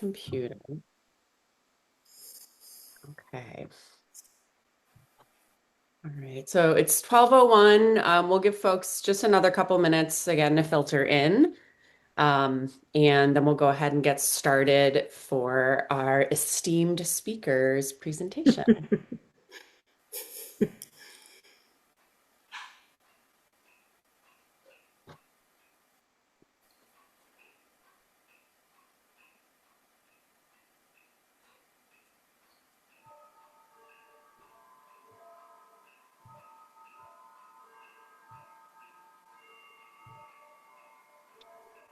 computer. Okay. All right, so it's 12:01. We'll give folks just another couple minutes again to filter in. And then we'll go ahead and get started for our esteemed speaker's presentation.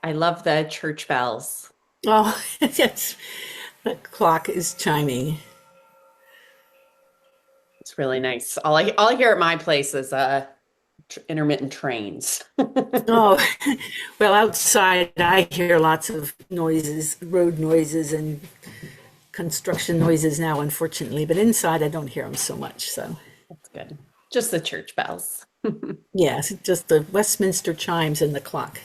I love the church bells. Oh, yes, the clock is chiming. It's really nice. All I hear at my place is intermittent trains. Oh, well, outside I hear lots of noises, road noises and construction noises now, unfortunately, but inside I don't hear them so much. So, That's good. Just the church bells. yes, just the Westminster chimes and the clock.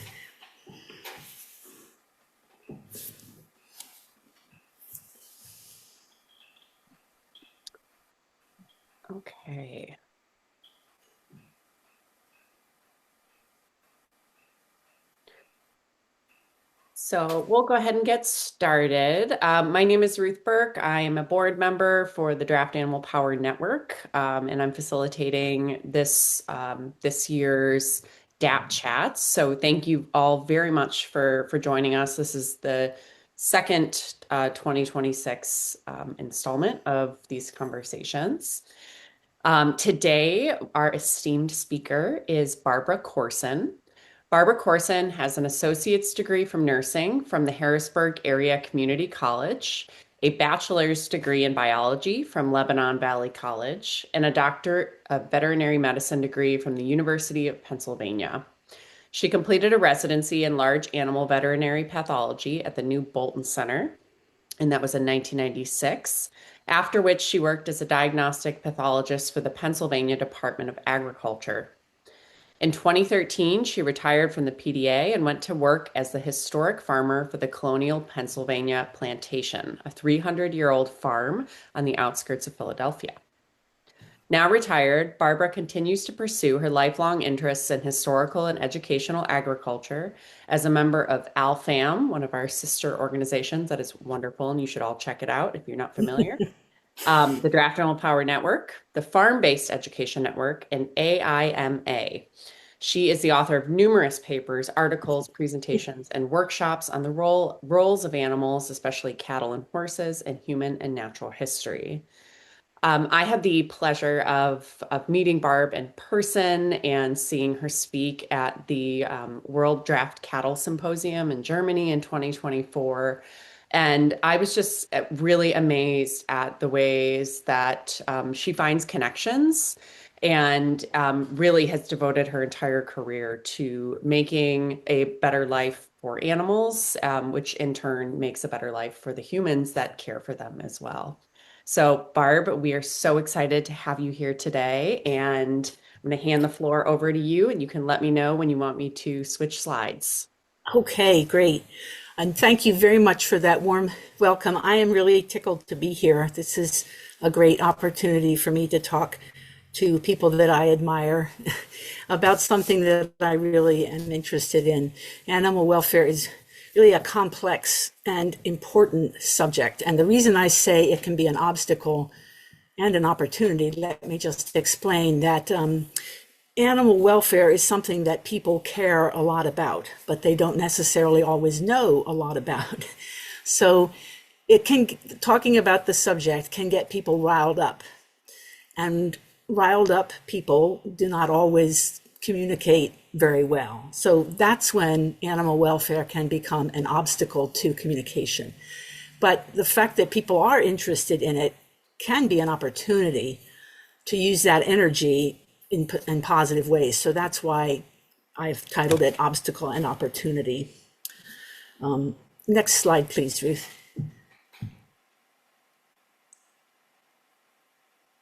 Okay. So we'll go ahead and get started. My name is Ruth Burke. I am a board member for the Draft Animal Power Network, and I'm facilitating this year's DAPChats. So thank you all very much for joining us. This is the second 2026 installment of these conversations. Today, our esteemed speaker is Barbara Corson. Barbara Corson has an associate's degree from nursing from the Harrisburg Area Community College, a bachelor's degree in biology from Lebanon Valley College, and a doctor of veterinary medicine degree from the University of Pennsylvania. She completed a residency in large animal veterinary pathology at the New Bolton Center, and that was in 1996, after which she worked as a diagnostic pathologist for the Pennsylvania Department of Agriculture. In 2013, she retired from the PDA and went to work as the historic farmer for the Colonial Pennsylvania Plantation, a 300-year-old farm on the outskirts of Philadelphia. Now retired, Barbara continues to pursue her lifelong interests in historical and educational agriculture as a member of ALFAM, one of our sister organizations that is wonderful, and you should all check it out if you're not familiar. The Draft Animal Power Network, the Farm-Based Education Network, and AIMA. She is the author of numerous papers, articles, presentations, and workshops on the roles of animals, especially cattle and horses, in human and natural history. I had the pleasure of meeting Barb in person and seeing her speak at the World Draft Cattle Symposium in Germany in 2024. And I was just really amazed at the ways that she finds connections and really has devoted her entire career to making a better life for animals, which in turn makes a better life for the humans that care for them as well. So, Barb, we are so excited to have you here today, and I'm going to hand the floor over to you, and you can let me know when you want me to switch slides. Okay, great. And thank you very much for that warm welcome. I am really tickled to be here. This is a great opportunity for me to talk to people that I admire about something that I really am interested in. Animal welfare is really a complex and important subject. And the reason I say it can be an obstacle and an opportunity, let me just explain that animal welfare is something that people care a lot about, but they don't necessarily always know a lot about. So talking about the subject can get people riled up. And riled up people do not always communicate very well. So that's when animal welfare can become an obstacle to communication. But the fact that people are interested in it can be an opportunity to use that energy in positive ways. So that's why I've titled it Obstacle and Opportunity. Next slide, please, Ruth.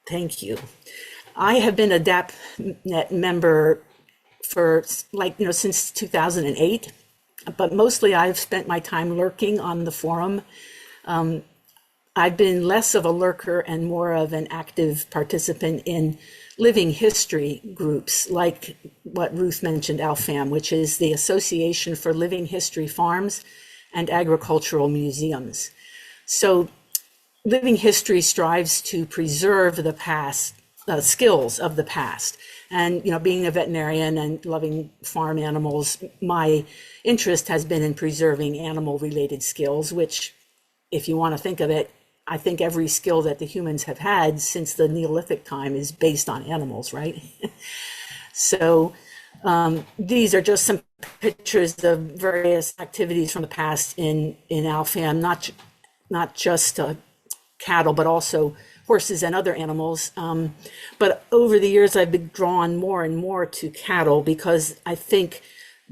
Thank you. I have been a DAPNet member for since 2008, but mostly I've spent my time lurking on the forum I've been less of a lurker and more of an active participant in living history groups like what Ruth mentioned, ALFAM, which is the Association for Living History Farms and Agricultural Museums. So living history strives to preserve the past, skills of the past. And, being a veterinarian and loving farm animals, my interest has been in preserving animal-related skills, which, if you want to think of it, I think every skill that the humans have had since the Neolithic time is based on animals, right? So these are just some pictures of various activities from the past in ALFAM, not just cattle, but also horses and other animals. But over the years, I've been drawn more and more to cattle because I think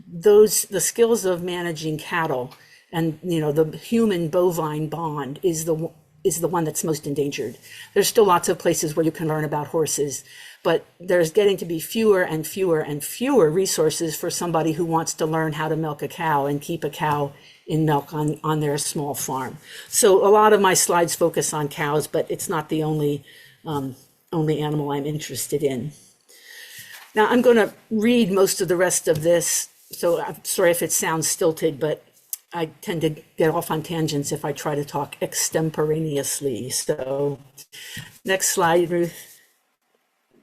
the skills of managing cattle and the human bovine bond is the one that's most endangered. There's still lots of places where you can learn about horses, but there's getting to be fewer and fewer and fewer resources for somebody who wants to learn how to milk a cow and keep a cow in milk on their small farm. So a lot of my slides focus on cows, but it's not the only animal I'm interested in. Now I'm going to read most of the rest of this, so I'm sorry if it sounds stilted, but I tend to get off on tangents if I try to talk extemporaneously. So next slide, Ruth. I'm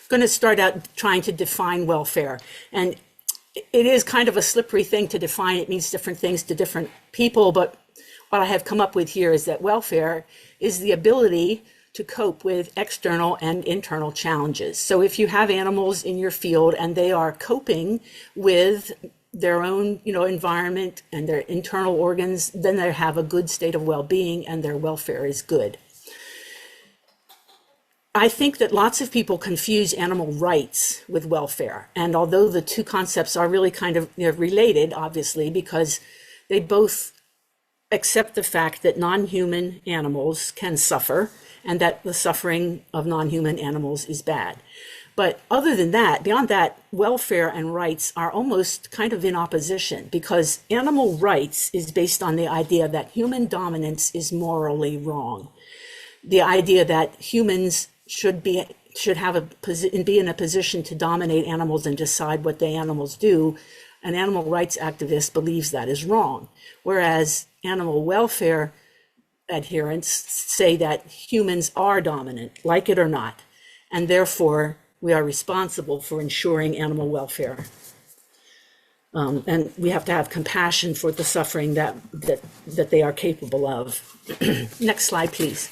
going to start out trying to define welfare. And it is kind of a slippery thing to define. It means different things to different people. But what I have come up with here is that welfare is the ability to cope with external and internal challenges. So if you have animals in your field and they are coping with their own, environment and their internal organs, then they have a good state of well-being and their welfare is good. I think that lots of people confuse animal rights with welfare. And although the two concepts are really kind of related, obviously, because they both accept the fact that non-human animals can suffer and that the suffering of non-human animals is bad. But other than that, beyond that, welfare and rights are almost kind of in opposition because animal rights is based on the idea that human dominance is morally wrong. The idea that humans should be in a position to dominate animals and decide what the animals do, an animal rights activist believes that is wrong. Whereas animal welfare adherents say that humans are dominant, like it or not, and therefore we are responsible for ensuring animal welfare. And we have to have compassion for the suffering that they are capable of. Next slide, please.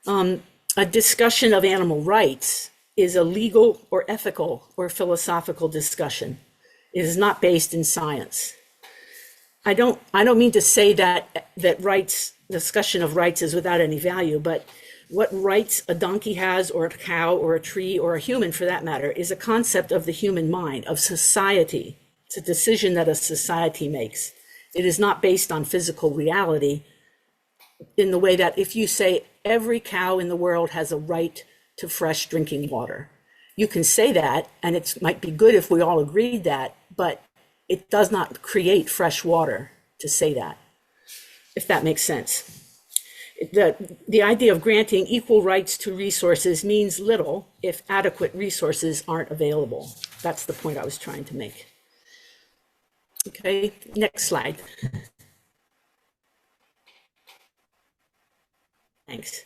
A discussion of animal rights is a legal or ethical or philosophical discussion. It is not based in science. I don't mean to say that discussion of rights is without any value, but what rights a donkey has, or a cow, or a tree, or a human for that matter, is a concept of the human mind, of society. It's a decision that a society makes. It is not based on physical reality in the way that if you say every cow in the world has a right to fresh drinking water, you can say that, and it might be good if we all agreed that, but it does not create fresh water to say that, if that makes sense. The idea of granting equal rights to resources means little if adequate resources aren't available. That's the point I was trying to make. Okay, next slide. Thanks.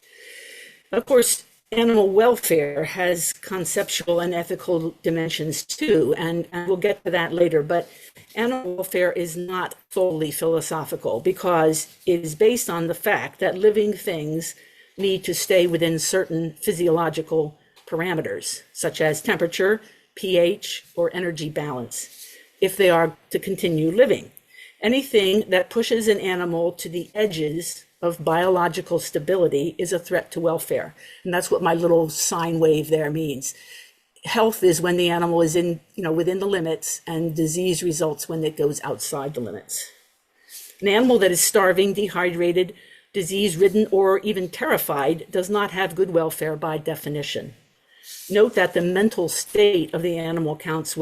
Of course, animal welfare has conceptual and ethical dimensions too, and we'll get to that later, but animal welfare is not solely philosophical because it is based on the fact that living things need to stay within certain physiological parameters, such as temperature, pH, or energy balance, if they are to continue living. Anything that pushes an animal to the edges of biological stability is a threat to welfare. And that's what my little sine wave there means. Health is when the animal is within the limits, and disease results when it goes outside the limits. An animal that is starving, dehydrated, disease-ridden, or even terrified does not have good welfare by definition. Note that the mental state of the animal counts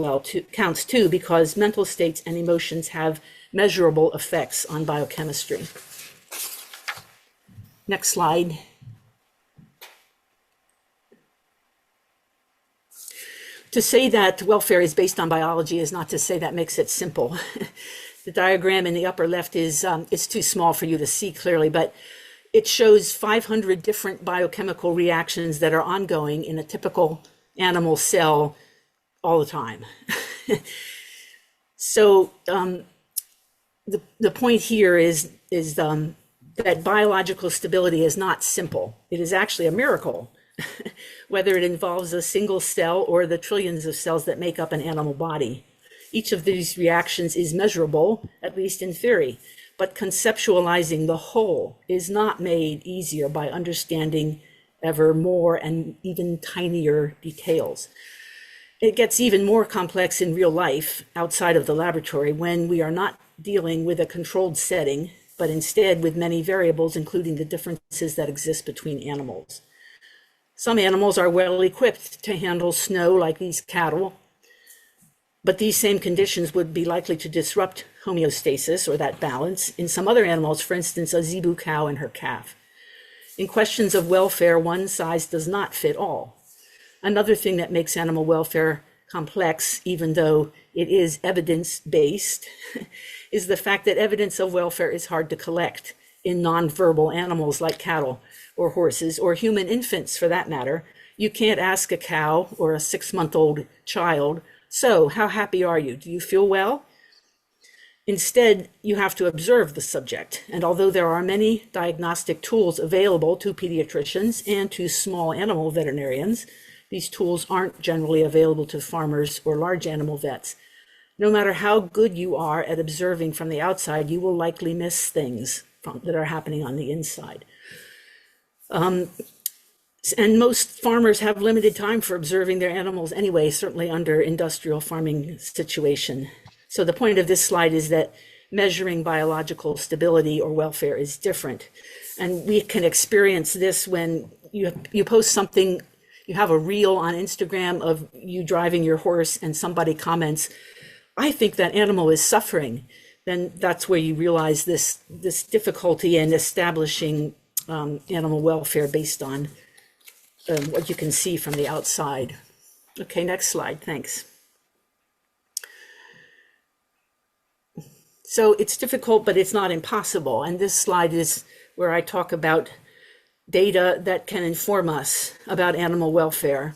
too, because mental states and emotions have measurable effects on biochemistry. Next slide. To say that welfare is based on biology is not to say that makes it simple. The diagram in the upper left is too small for you to see clearly, but it shows 500 different biochemical reactions that are ongoing in a typical animal cell all the time. So the point here is that biological stability is not simple. It is actually a miracle, whether it involves a single cell or the trillions of cells that make up an animal body. Each of these reactions is measurable, at least in theory, but conceptualizing the whole is not made easier by understanding ever more and even tinier details. It gets even more complex in real life outside of the laboratory when we are not dealing with a controlled setting, but instead with many variables, including the differences that exist between animals. Some animals are well equipped to handle snow, like these cattle, but these same conditions would be likely to disrupt homeostasis, or that balance, in some other animals, for instance, a zebu cow and her calf. In questions of welfare, one size does not fit all. Another thing that makes animal welfare complex, even though it is evidence-based, is the fact that evidence of welfare is hard to collect in nonverbal animals like cattle or horses, or human infants for that matter. You can't ask a cow or a 6-month-old child, "So, how happy are you? Do you feel well?" Instead, you have to observe the subject. And although there are many diagnostic tools available to pediatricians and to small animal veterinarians, these tools aren't generally available to farmers or large animal vets. No matter how good you are at observing from the outside, you will likely miss things that are happening on the inside. And most farmers have limited time for observing their animals anyway, certainly under industrial farming situation. So the point of this slide is that measuring biological stability or welfare is different. And we can experience this when you post something, you have a reel on Instagram of you driving your horse and somebody comments, "I think that animal is suffering." Then that's where you realize this difficulty in establishing animal welfare based on what you can see from the outside. Okay, next slide, thanks. So it's difficult, but it's not impossible. And this slide is where I talk about data that can inform us about animal welfare.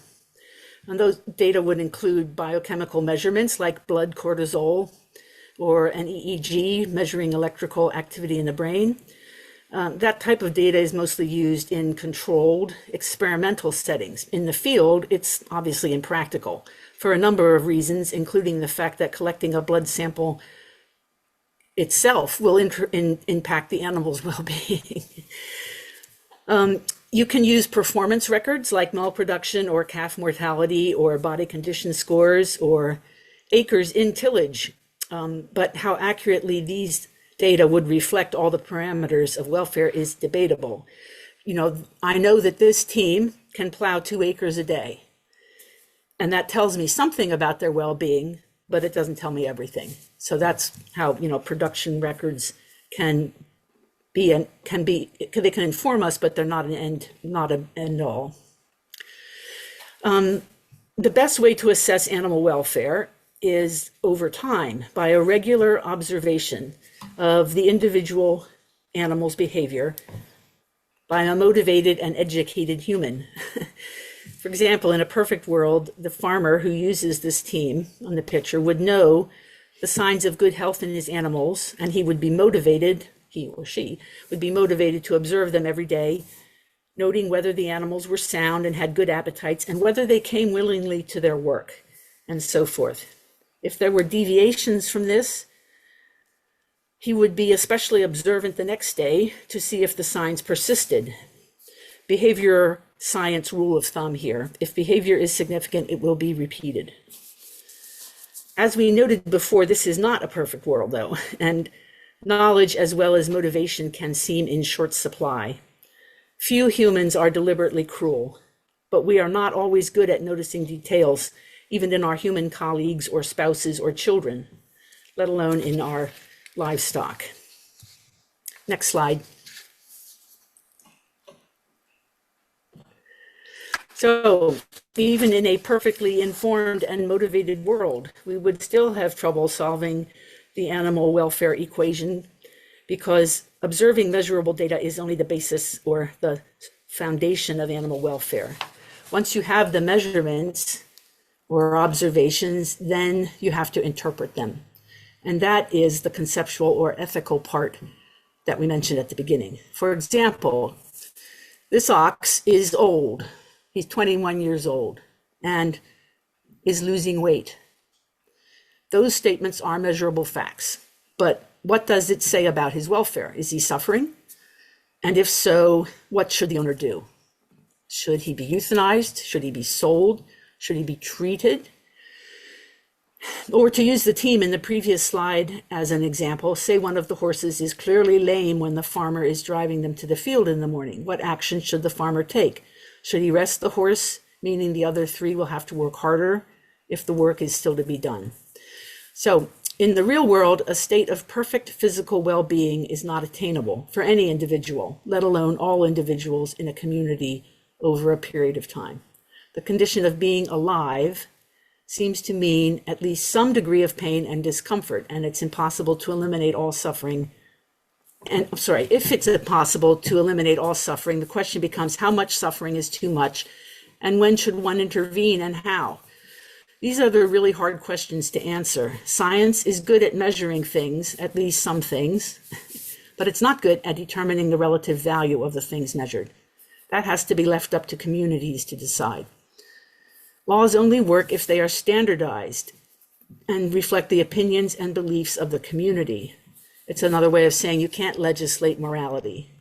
And those data would include biochemical measurements like blood cortisol or an EEG measuring electrical activity in the brain. That type of data is mostly used in controlled experimental settings. In the field, it's obviously impractical for a number of reasons, including the fact that collecting a blood sample itself will impact the animal's well-being. You can use performance records like milk production or calf mortality or body condition scores or acres in tillage, but how accurately these data would reflect all the parameters of welfare is debatable. I know that this team can plow 2 acres a day, and that tells me something about their well-being, but it doesn't tell me everything. So that's how, production records can be, they can inform us, but they're not an end all. The best way to assess animal welfare is over time by a regular observation of the individual animal's behavior by a motivated and educated human. For example, in a perfect world, the farmer who uses this team on the picture would know the signs of good health in his animals, and he would be motivated, he or she would be motivated to observe them every day, noting whether the animals were sound and had good appetites and whether they came willingly to their work, and so forth. If there were deviations from this, he would be especially observant the next day to see if the signs persisted. Behavior science rule of thumb here: if behavior is significant, it will be repeated. As we noted before, this is not a perfect world, though, and knowledge as well as motivation can seem in short supply. Few humans are deliberately cruel, but we are not always good at noticing details, even in our human colleagues or spouses or children, let alone in our livestock. Next slide. So even in a perfectly informed and motivated world, we would still have trouble solving the animal welfare equation because observing measurable data is only the basis or the foundation of animal welfare. Once you have the measurements or observations, then you have to interpret them. And that is the conceptual or ethical part that we mentioned at the beginning. For example, this ox is old. He's 21 years old and is losing weight. Those statements are measurable facts. But what does it say about his welfare? Is he suffering? And if so, what should the owner do? Should he be euthanized? Should he be sold? Should he be treated? Or to use the team in the previous slide as an example, say one of the horses is clearly lame when the farmer is driving them to the field in the morning. What action should the farmer take? Should he rest the horse, meaning the other three will have to work harder if the work is still to be done? So in the real world, a state of perfect physical well-being is not attainable for any individual, let alone all individuals in a community over a period of time. The condition of being alive seems to mean at least some degree of pain and discomfort, and it's impossible to eliminate all suffering. And I'm sorry, if it's impossible to eliminate all suffering, the question becomes how much suffering is too much, and when should one intervene and how? These are the really hard questions to answer. Science is good at measuring things, at least some things, but it's not good at determining the relative value of the things measured. That has to be left up to communities to decide. Laws only work if they are standardized and reflect the opinions and beliefs of the community. It's another way of saying you can't legislate morality.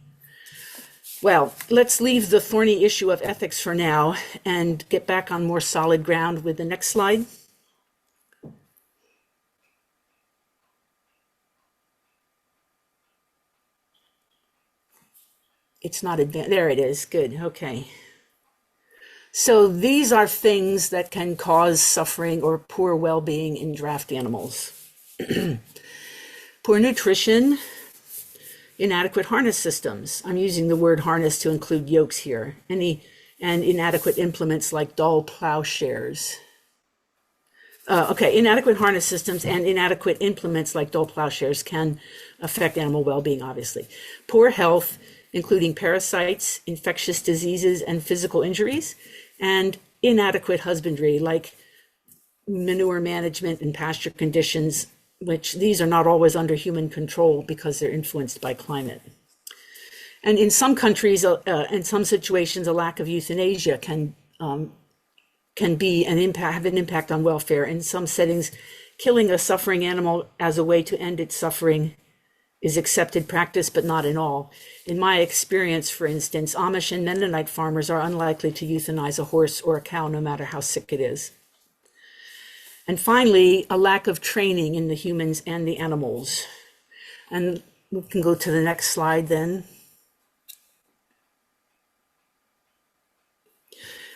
Well, let's leave the thorny issue of ethics for now and get back on more solid ground with the next slide. It's not advanced. There it is. Good. Okay. So these are things that can cause suffering or poor well-being in draft animals. Poor nutrition, inadequate harness systems. I'm using the word harness to include yokes here. And inadequate implements like dull plowshares. Inadequate harness systems and inadequate implements like dull plowshares can affect animal well-being, obviously. Poor health, including parasites, infectious diseases, and physical injuries, and inadequate husbandry like manure management and pasture conditions, which these are not always under human control because they're influenced by climate. And in some countries, in some situations, a lack of euthanasia can be have an impact on welfare. In some settings, killing a suffering animal as a way to end its suffering is accepted practice, but not in all. In my experience, for instance, Amish and Mennonite farmers are unlikely to euthanize a horse or a cow, no matter how sick it is. And finally, a lack of training in the humans and the animals. And we can go to the next slide then.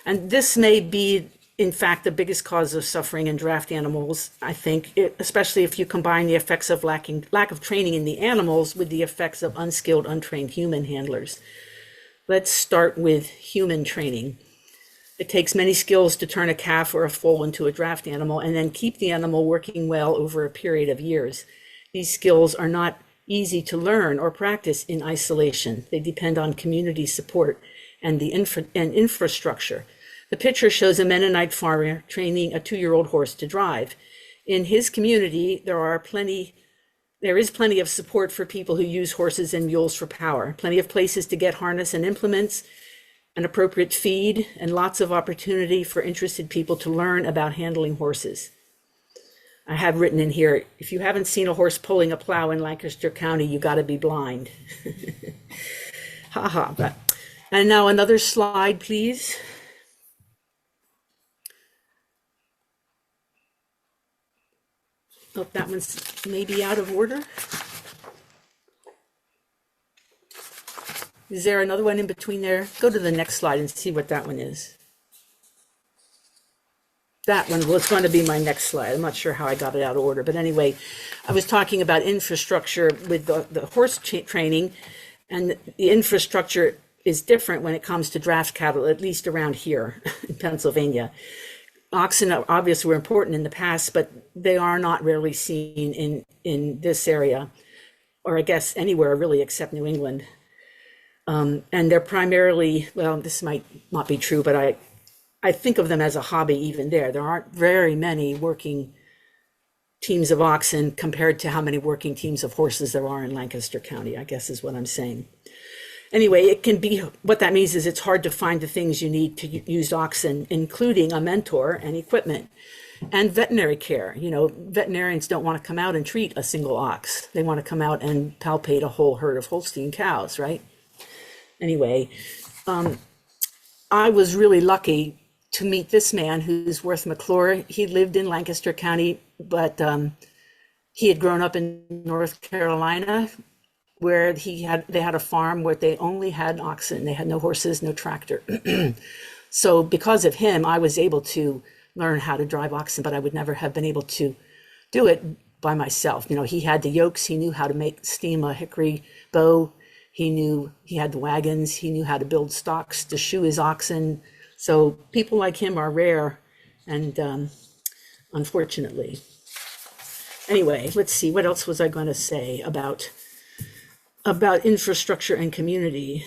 And this may be, in fact, the biggest cause of suffering in draft animals, I think, especially if you combine the effects of lack of training in the animals with the effects of unskilled, untrained human handlers. Let's start with human training. It takes many skills to turn a calf or a foal into a draft animal and then keep the animal working well over a period of years. These skills are not easy to learn or practice in isolation. They depend on community support and the infrastructure. The picture shows a Mennonite farmer training a 2-year-old horse to drive. In his community, there is plenty of support for people who use horses and mules for power, plenty of places to get harness and implements, an appropriate feed, and lots of opportunity for interested people to learn about handling horses. I have written in here, if you haven't seen a horse pulling a plow in Lancaster County, you got to be blind. Haha. And now another slide, please. Oh, that one's maybe out of order. Is there another one in between there? Go to the next slide and see what that one is. that one was going to be my next slide. I'm not sure how I got it out of order, but anyway, I was talking about infrastructure with the horse training, and the infrastructure is different when it comes to draft cattle, at least around here in Pennsylvania. Oxen obviously were important in the past, but they are not rarely seen in this area, or I guess anywhere really except New England. And they're primarily, well, this might not be true, but I think of them as a hobby even there. There aren't very many working teams of oxen compared to how many working teams of horses there are in Lancaster County, I guess is what I'm saying. Anyway, it can be, what that means is it's hard to find the things you need to use oxen, including a mentor and equipment and veterinary care. You know, veterinarians don't want to come out and treat a single ox. They want to come out and palpate a whole herd of Holstein cows, right? Anyway, I was really lucky to meet this man who's Worth McClure. He lived in Lancaster County, but he had grown up in North Carolina, where they had a farm where they only had oxen. They had no horses, no tractor. So because of him, I was able to learn how to drive oxen, but I would never have been able to do it by myself. You know, he had the yokes, he knew how to steam a hickory bow. He had the wagons, he knew how to build stocks to shoe his oxen. So people like him are rare, and unfortunately. Anyway, let's see, what else was I going to say about infrastructure and community?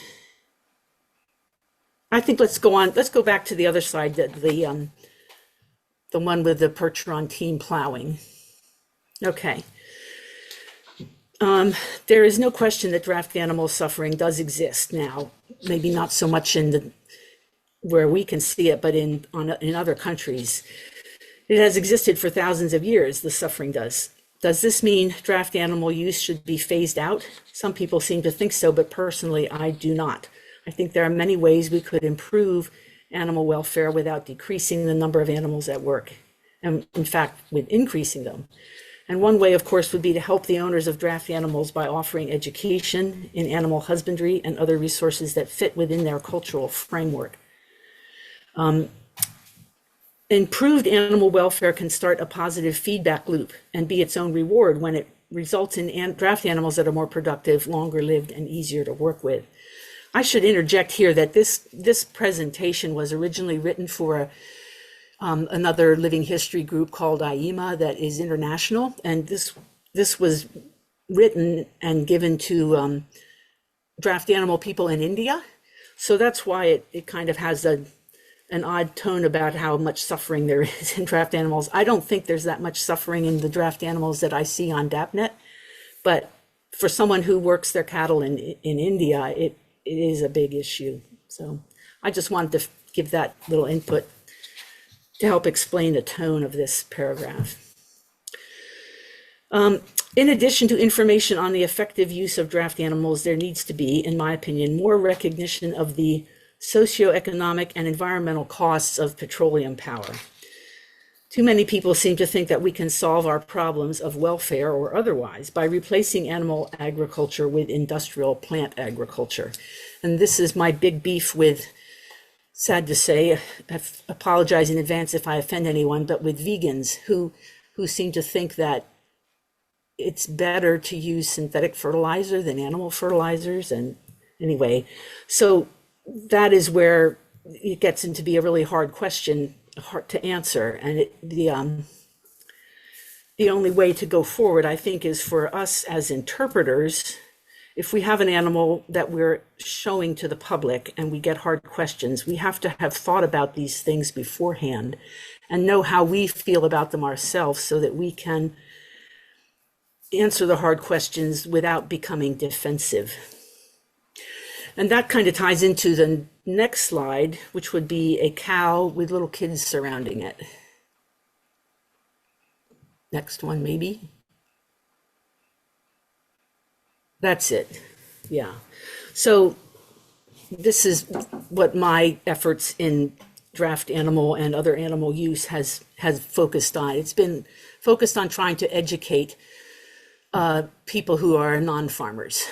I think let's go back to the other side, the one with the Percheron team plowing. Okay. There is no question that draft animal suffering does exist now, maybe not so much where we can see it, but in other countries. It has existed for thousands of years, the suffering does. Does this mean draft animal use should be phased out? Some people seem to think so, but personally, I do not. I think there are many ways we could improve animal welfare without decreasing the number of animals at work, and in fact, with increasing them. And one way, of course, would be to help the owners of draft animals by offering education in animal husbandry and other resources that fit within their cultural framework. Improved animal welfare can start a positive feedback loop and be its own reward when it results in draft animals that are more productive, longer lived, and easier to work with. I should interject here that this presentation was originally written for another living history group called IEMA that is international, and this was written and given to draft animal people in India. So that's why it kind of has an odd tone about how much suffering there is in draft animals. I don't think there's that much suffering in the draft animals that I see on DAPNet, but for someone who works their cattle in India, it is a big issue. So I just wanted to give that little input to help explain the tone of this paragraph. In addition to information on the effective use of draft animals, there needs to be, in my opinion, more recognition of the socioeconomic and environmental costs of petroleum power. Too many people seem to think that we can solve our problems of welfare or otherwise by replacing animal agriculture with industrial plant agriculture. And this is my big beef with, sad to say, I apologize in advance if I offend anyone, but with vegans who seem to think that it's better to use synthetic fertilizer than animal fertilizers. And anyway, so that is where it gets into be a really hard question, hard to answer. And the only way to go forward, I think, is for us as interpreters. If we have an animal that we're showing to the public and we get hard questions, we have to have thought about these things beforehand and know how we feel about them ourselves so that we can answer the hard questions without becoming defensive. And that kind of ties into the next slide, which would be a cow with little kids surrounding it. Next one, maybe. That's it. Yeah. So this is what my efforts in draft animal and other animal use has focused on. It's been focused on trying to educate people who are non-farmers.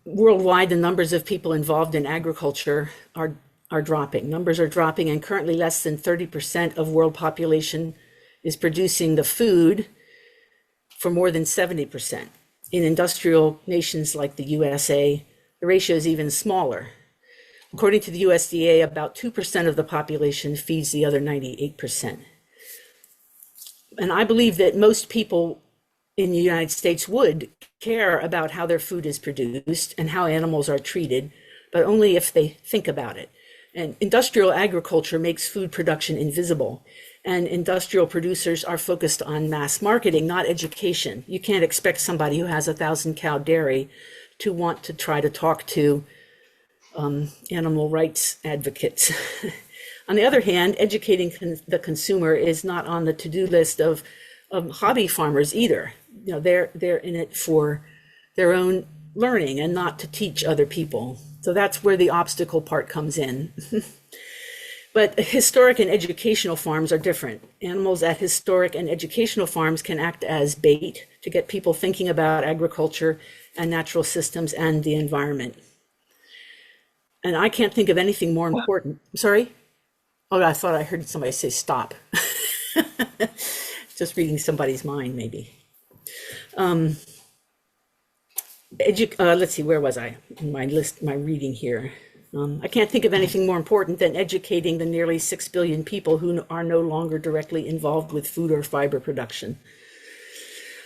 Worldwide, the numbers of people involved in agriculture are are dropping. Numbers are dropping, and currently less than 30% of world population is producing the food for more than 70%. In industrial nations like the USA, the ratio is even smaller. According to the USDA, about 2% of the population feeds the other 98%. And I believe that most people in the United States would care about how their food is produced and how animals are treated, but only if they think about it. And industrial agriculture makes food production invisible. And industrial producers are focused on mass marketing, not education. You can't expect somebody who has 1,000-cow dairy to want to try to talk to animal rights advocates. On the other hand, educating the consumer is not on the to-do list of hobby farmers either. You know, they're in it for their own learning and not to teach other people. So that's where the obstacle part comes in. But historic and educational farms are different. Animals at historic and educational farms can act as bait to get people thinking about agriculture and natural systems and the environment. And I can't think of anything more important. Sorry? Oh, I thought I heard somebody say stop. Just reading somebody's mind, maybe. Let's see, where was I in my list, my reading here? I can't think of anything more important than educating the nearly 6 billion people who are no longer directly involved with food or fiber production.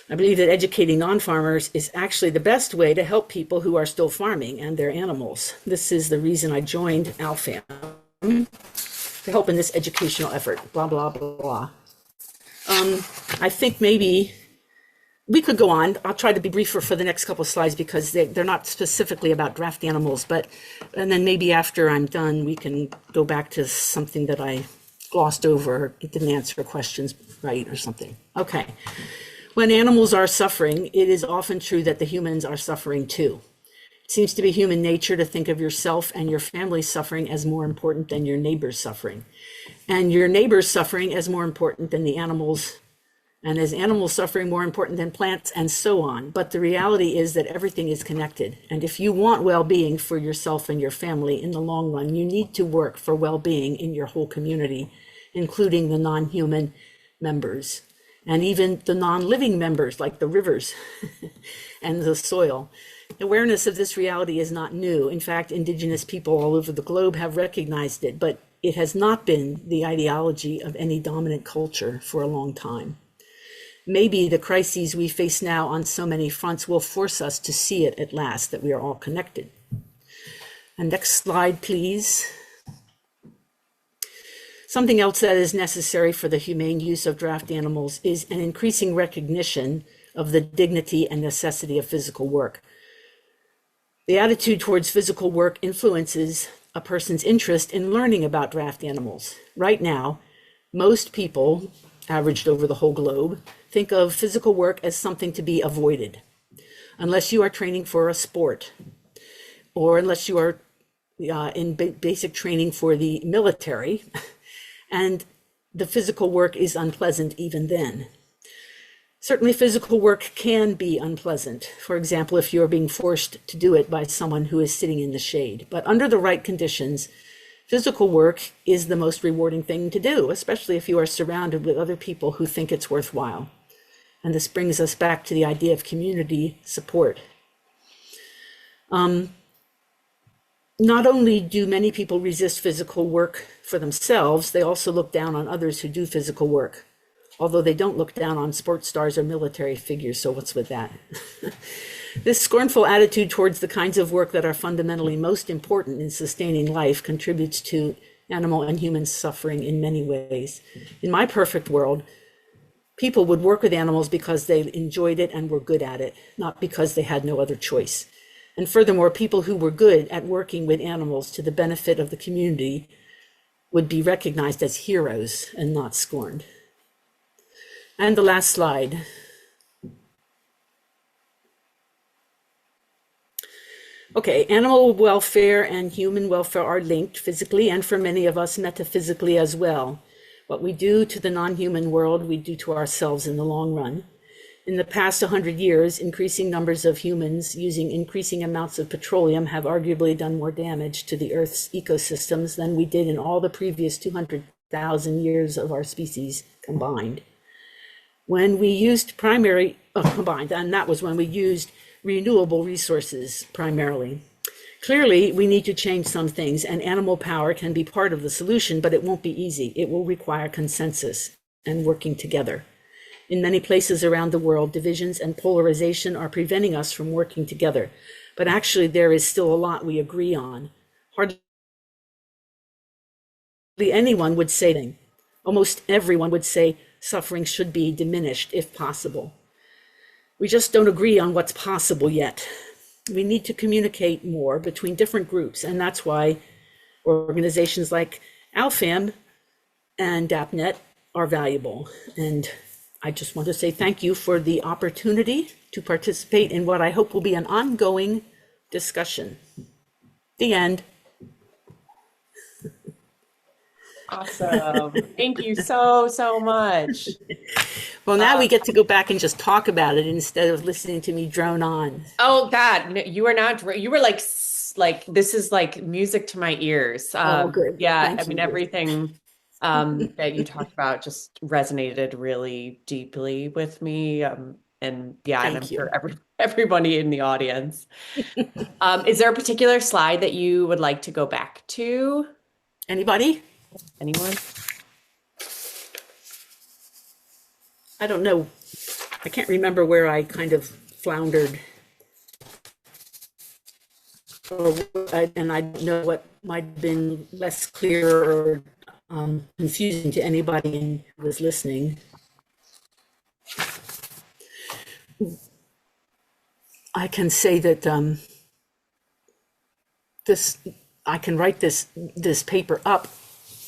I believe that educating non-farmers is actually the best way to help people who are still farming and their animals. This is the reason I joined ALFAM, to help in this educational effort, blah, blah, blah, blah. I think maybe we could go on. I'll try to be briefer for the next couple of slides because they're not specifically about draft animals, and then maybe after I'm done, we can go back to something that I glossed over, it didn't answer questions right or something. Okay. When animals are suffering, it is often true that the humans are suffering too. It seems to be human nature to think of yourself and your family's suffering as more important than your neighbor's suffering, and your neighbor's suffering as more important than the animals, and as animals suffering more important than plants, and so on. But the reality is that everything is connected. And if you want well-being for yourself and your family in the long run, you need to work for well-being in your whole community, including the non-human members, and even the non-living members like the rivers and the soil. Awareness of this reality is not new. In fact, indigenous people all over the globe have recognized it, but it has not been the ideology of any dominant culture for a long time. Maybe the crises we face now on so many fronts will force us to see it at last, that we are all connected. And next slide, please. Something else that is necessary for the humane use of draft animals is an increasing recognition of the dignity and necessity of physical work. The attitude towards physical work influences a person's interest in learning about draft animals. Right now, most people, averaged over the whole globe, think of physical work as something to be avoided, unless you are training for a sport, or unless you are in basic training for the military, and the physical work is unpleasant even then. Certainly physical work can be unpleasant. For example, if you're being forced to do it by someone who is sitting in the shade. But under the right conditions, physical work is the most rewarding thing to do, especially if you are surrounded with other people who think it's worthwhile. And this brings us back to the idea of community support. Not only do many people resist physical work for themselves, they also look down on others who do physical work. Although they don't look down on sports stars or military figures, so what's with that? This scornful attitude towards the kinds of work that are fundamentally most important in sustaining life contributes to animal and human suffering in many ways. In my perfect world, people would work with animals because they enjoyed it and were good at it, not because they had no other choice. And furthermore, people who were good at working with animals to the benefit of the community would be recognized as heroes and not scorned. And the last slide. Okay, animal welfare and human welfare are linked physically and for many of us metaphysically as well. What we do to the non-human world, we do to ourselves in the long run. In the past 100 years, increasing numbers of humans using increasing amounts of petroleum have arguably done more damage to the Earth's ecosystems than we did in all the previous 200,000 years of our species combined. When we used combined, and that was when we used renewable resources primarily. Clearly, we need to change some things, and animal power can be part of the solution, but it won't be easy. It will require consensus and working together. In many places around the world, divisions and polarization are preventing us from working together. But actually, there is still a lot we agree on. Hardly anyone would say that. Almost everyone would say suffering should be diminished if possible. We just don't agree on what's possible yet. We need to communicate more between different groups, and that's why organizations like ALFAM and DAPNet are valuable. And I just want to say thank you for the opportunity to participate in what I hope will be an ongoing discussion. The end. Awesome. Thank you so, so much. Well, now we get to go back and just talk about it instead of listening to me drone on. Oh God, no, you are not, you were like, this is like music to my ears. Oh, good. Yeah, I Thank mean, you. everything that you talked about just resonated really deeply with me. And yeah, and I'm Thank sure you. everybody in the audience. Is there a particular slide that you would like to go back to? Anybody? Anyone? I don't know. I can't remember where I kind of floundered. And I don't know what might have been less clear or confusing to anybody who was listening. I can say that I can write this paper up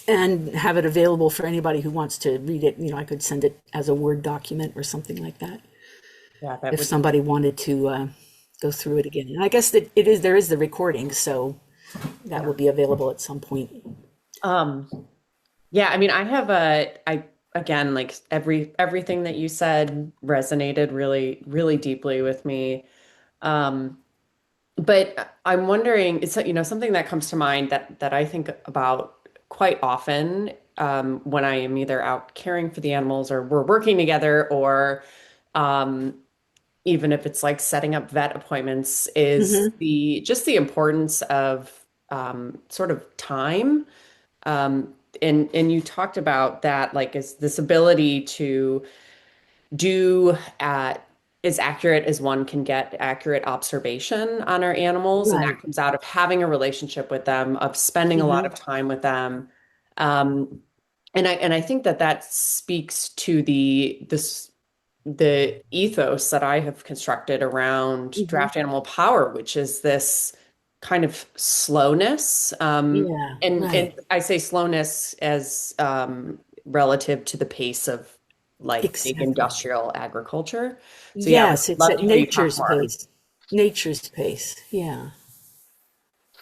and have it available for anybody who wants to read it. You know, I could send it as a Word document or something like that. Yeah, that If would. somebody wanted to go through it again. And I guess that there is the recording, so that will be available at some point. Yeah, I mean, I again, like everything that you said resonated really, really deeply with me. Um, but I'm wondering, it's, something that comes to mind that I think about quite often, when I am either out caring for the animals or we're working together, or um, even if it's like setting up vet appointments, is Hmm. the importance of sort of time. And you talked about that, like, is this ability to do as accurate as one can get accurate observation on our animals, and that Right. comes out of having a relationship with them, of spending a lot Hmm. of time with them. Um, and I think that speaks to the ethos that I have constructed around Hmm. draft animal power, which is this kind of slowness. Yeah, And right. I say slowness as relative to the pace of like big Exactly. industrial agriculture. So yeah, would Yes, it's love at to hear you talk nature's more. pace. Nature's pace. Yeah.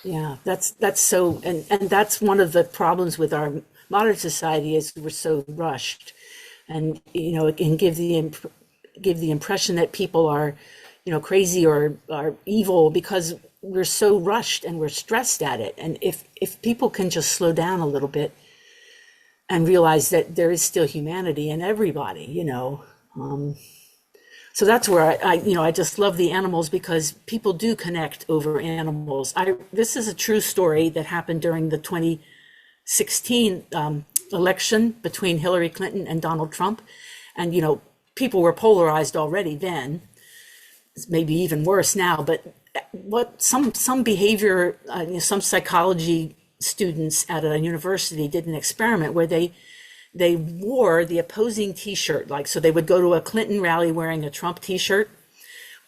Yeah. That's so, and that's one of the problems with our modern society is we're so rushed. And it can give the impression that people are crazy or are evil because we're so rushed and we're stressed at it. And if people can just slow down a little bit and realize that there is still humanity in everybody. So that's where I just love the animals because people do connect over animals. This is a true story that happened during the 2016 election between Hillary Clinton and Donald Trump. And, people were polarized already then. It's maybe even worse now, but what some behavior, some psychology students at a university did an experiment where they wore the opposing t-shirt. Like, so they would go to a Clinton rally wearing a Trump t-shirt,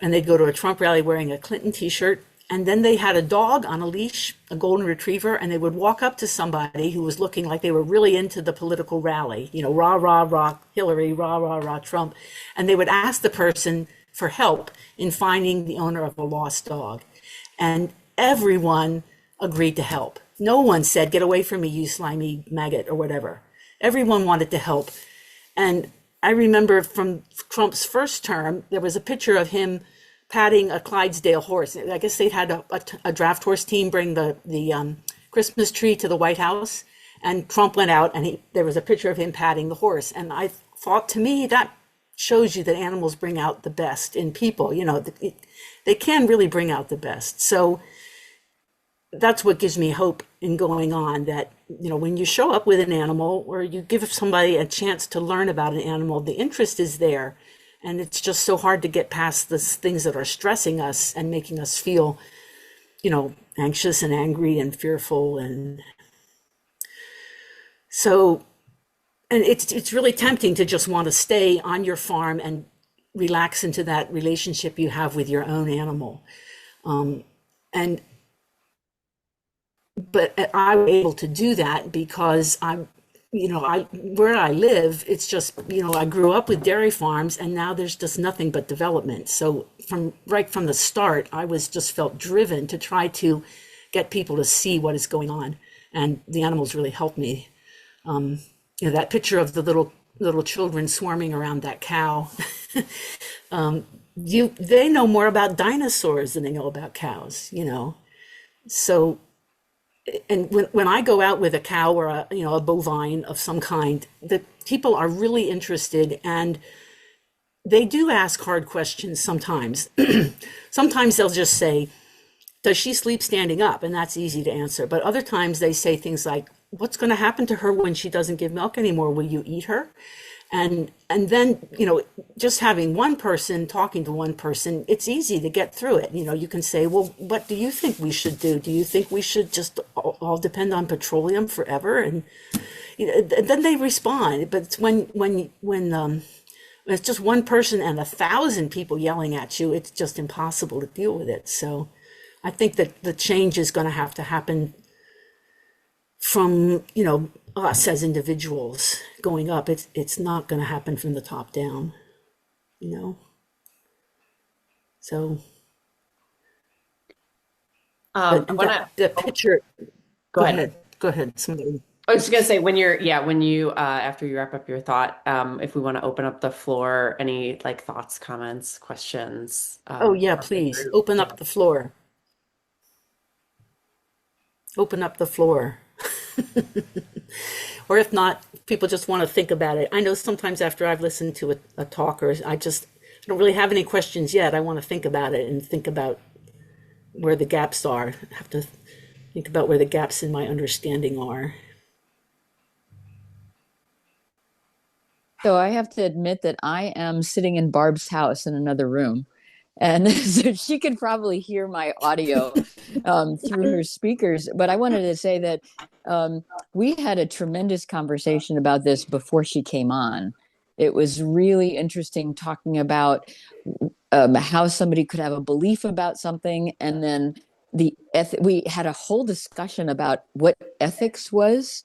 and they'd go to a Trump rally wearing a Clinton t-shirt. And then they had a dog on a leash, a golden retriever, and they would walk up to somebody who was looking like they were really into the political rally, rah, rah, rah, Hillary, rah, rah, rah, Trump. And they would ask the person for help in finding the owner of a lost dog. And everyone agreed to help. No one said, "Get away from me, you slimy maggot," or whatever. Everyone wanted to help. And I remember from Trump's first term, there was a picture of him patting a Clydesdale horse. I guess they'd had a draft horse team bring the Christmas tree to the White House, and Trump went out and there was a picture of him patting the horse. And I thought, to me, that shows you that animals bring out the best in people. You know, they can really bring out the best. So that's what gives me hope in going on, that, you know, when you show up with an animal or you give somebody a chance to learn about an animal, the interest is there. And it's just so hard to get past the things that are stressing us and making us feel, you know, anxious and angry and fearful. And so, and it's really tempting to just want to stay on your farm and relax into that relationship you have with your own animal. And but I'm able to do that because where I live, it's just, you know, I grew up with dairy farms and now there's just nothing but development. So right from the start, I was just felt driven to try to get people to see what is going on. And the animals really helped me. You know, that picture of the little children swarming around that cow. They know more about dinosaurs than they know about cows, you know. So, and when I go out with a cow or a bovine of some kind, the people are really interested, and they do ask hard questions sometimes. Sometimes they'll just say, "Does she sleep standing up?" And that's easy to answer. But other times they say things like, "What's going to happen to her when she doesn't give milk anymore? Will you eat her?" And then, you know, just having one person talking to one person, it's easy to get through it. You know, you can say, "Well, what do you think we should do? Do you think we should just all depend on petroleum forever?" And you know, then they respond. But it's when it's just one person and 1,000 people yelling at you, it's just impossible to deal with it. So I think that the change is going to have to happen from, you know, us as individuals going up. It's not going to happen from the top down, you know. So, but I want to the picture. go ahead. Go ahead. Somebody. I was just gonna say when you after you wrap up your thought, if we want to open up the floor, any like thoughts, comments, questions, Oh yeah, from the please group. open up the floor. Open up the floor. Or if not, people just want to think about it. I know sometimes after I've listened to a talk, or I don't really have any questions yet. I want to think about it and think about where the gaps are. I have to think about where the gaps in my understanding are. So I have to admit that I am sitting in Barb's house in another room. And so she can probably hear my audio through her speakers. But I wanted to say that um, we had a tremendous conversation about this before she came on. It was really interesting talking about how somebody could have a belief about something, and then we had a whole discussion about what ethics was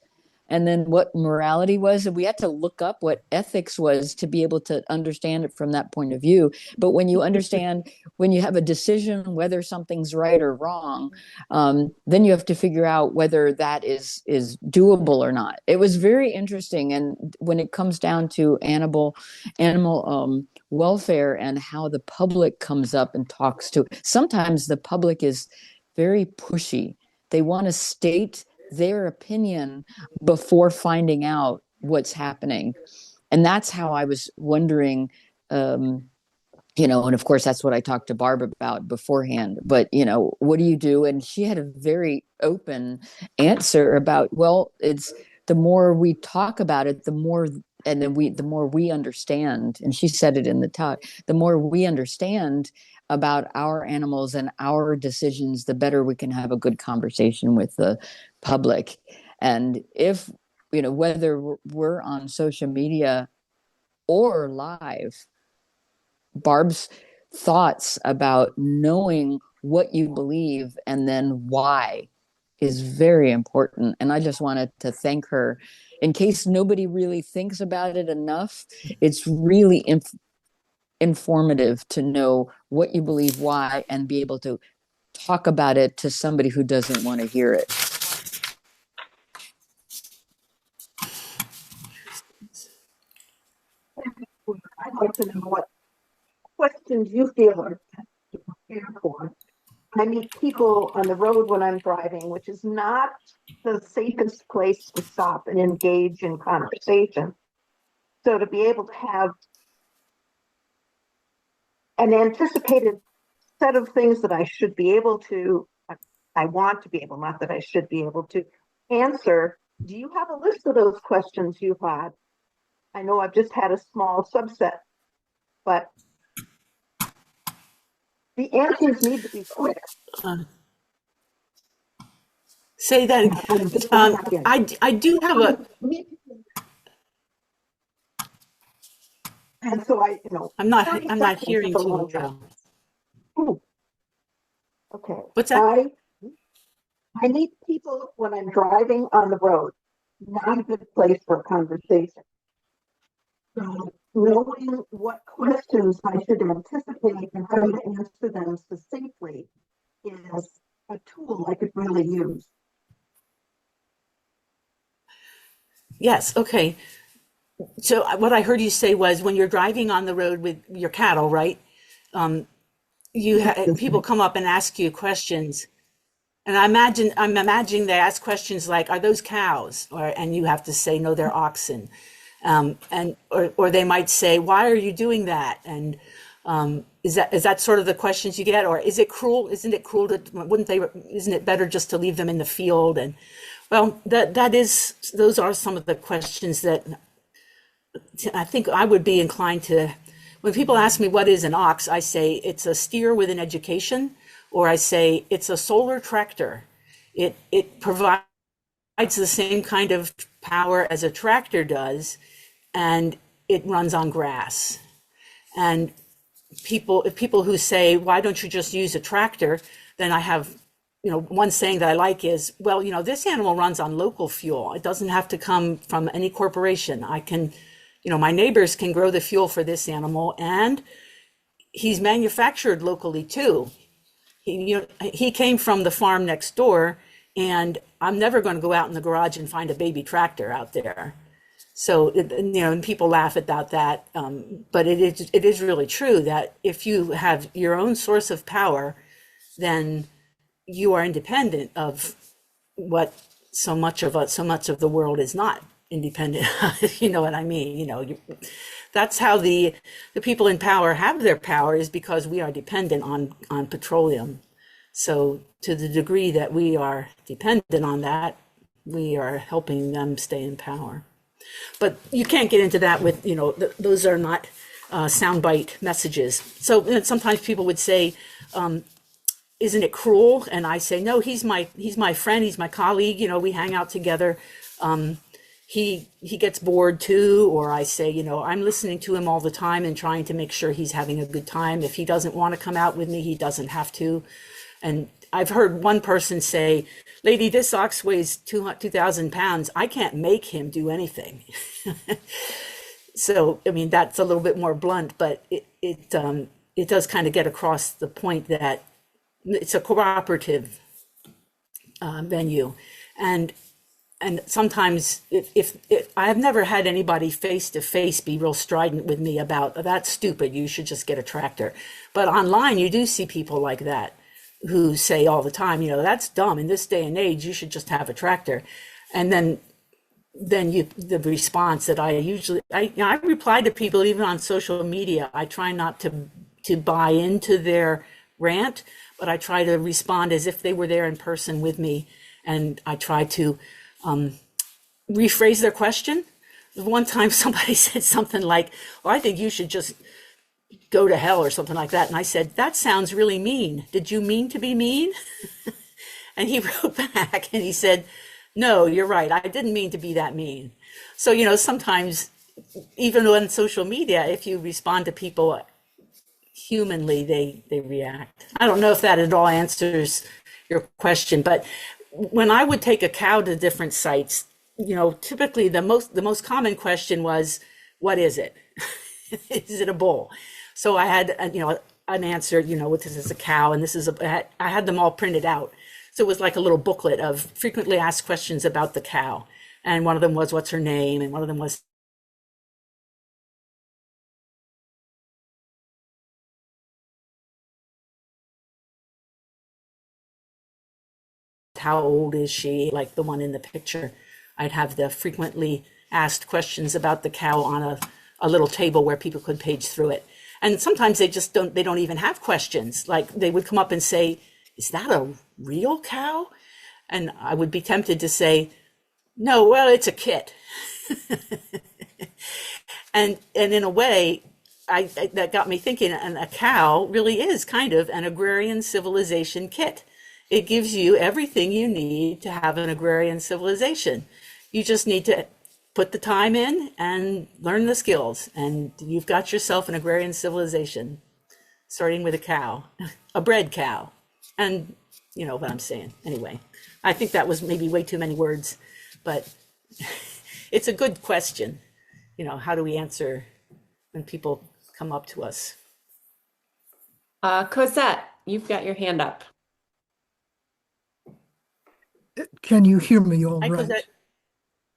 and then what morality was, and we had to look up what ethics was to be able to understand it from that point of view. But when you understand, when you have a decision whether something's right or wrong, then you have to figure out whether that is doable or not. It was very interesting. And when it comes down to animal welfare and how the public comes up and talks to, sometimes the public is very pushy. They want to state their opinion before finding out what's happening. And that's how I was wondering, you know, and of course, that's what I talked to Barb about beforehand. But, you know, what do you do? And she had a very open answer about, well, it's the more we talk about it, the more, and then the more we understand. And she said it in the talk, the more we understand about our animals and our decisions, the better we can have a good conversation with the public. And if, you know, whether we're on social media or live, Barb's thoughts about knowing what you believe and then why is very important. And I just wanted to thank her. In case nobody really thinks about it enough, it's really informative to know what you believe, why, and be able to talk about it to somebody who doesn't want to hear it. I'd like to know what questions you feel are best to prepare for. I meet people on the road when I'm driving, which is not the safest place to stop and engage in conversation. So to be able to have an anticipated set of things that I should be able to, I want to be able, not that I should be able to answer. Do you have a list of those questions you've had? I know I've just had a small subset, but the answers need to be quick. Say that. I do have a. And so I'm not hearing too well. Ooh. Okay. What's that? I meet people when I'm driving on the road. Not a good place for a conversation. So knowing what questions I should anticipate and how to answer them succinctly is a tool I could really use. Yes. Okay. So what I heard you say was when you're driving on the road with your cattle, right? People come up and ask you questions, and I'm imagining they ask questions like, "Are those cows?" And you have to say, "No, they're oxen," or they might say, "Why are you doing that?" And is that sort of the questions you get, or is it cruel? Isn't it cruel isn't it better just to leave them in the field? And well, those are some of the questions that I think I would be inclined to. When people ask me what is an ox, I say it's a steer with an education, or I say it's a solar tractor. It provides the same kind of power as a tractor does, and it runs on grass. And people who say, why don't you just use a tractor? Then I have, one saying that I like is, well, this animal runs on local fuel. It doesn't have to come from any corporation. I can, my neighbors can grow the fuel for this animal, and he's manufactured locally too. He came from the farm next door, and I'm never going to go out in the garage and find a baby tractor out there. So, and people laugh about that. But it is really true that if you have your own source of power, then you are independent of what so much of the world is not independent. You know what I mean? That's how the people in power have their power, is because we are dependent on petroleum. So to the degree that we are dependent on that, we are helping them stay in power. But you can't get into that with, those are not soundbite messages. So sometimes people would say, isn't it cruel? And I say, no, he's my friend, he's my colleague, we hang out together. He gets bored too, or I say, I'm listening to him all the time and trying to make sure he's having a good time. If he doesn't want to come out with me, he doesn't have to. And I've heard one person say, lady, this ox weighs 2,000 pounds. I can't make him do anything. So, that's a little bit more blunt, but it does kind of get across the point that it's a cooperative venue. And sometimes if I have never had anybody face to face be real strident with me about, that's stupid, you should just get a tractor. But online, you do see people like that who say all the time, that's dumb. In this day and age, you should just have a tractor. And then the response that I reply to people even on social media. I try not to buy into their rant, but I try to respond as if they were there in person with me. And I try to rephrase their question. One time somebody said something like, well, I think you should just go to hell or something like that. And I said, that sounds really mean. Did you mean to be mean? And he wrote back and he said, no, you're right. I didn't mean to be that mean. So, sometimes even on social media, if you respond to people humanly, they react. I don't know if that at all answers your question, but when I would take a cow to different sites, typically the most common question was, what is it? Is it a bull? So I had, an answer, this is a cow and this is I had them all printed out. So it was like a little booklet of frequently asked questions about the cow. And one of them was, what's her name? And one of them was, how old is she, like the one in the picture. I'd have the frequently asked questions about the cow on a little table where people could page through it. And sometimes they don't even have questions. Like they would come up and say, is that a real cow? And I would be tempted to say, no, well, it's a kit. And in a way, that got me thinking, and a cow really is kind of an agrarian civilization kit. It gives you everything you need to have an agrarian civilization. You just need to put the time in and learn the skills, and you've got yourself an agrarian civilization, starting with a cow, a bred cow. And you know what I'm saying. Anyway, I think that was maybe way too many words, but it's a good question. You know, how do we answer when people come up to us? Cosette, you've got your hand up. Can you hear me all Hi, right? Cosette.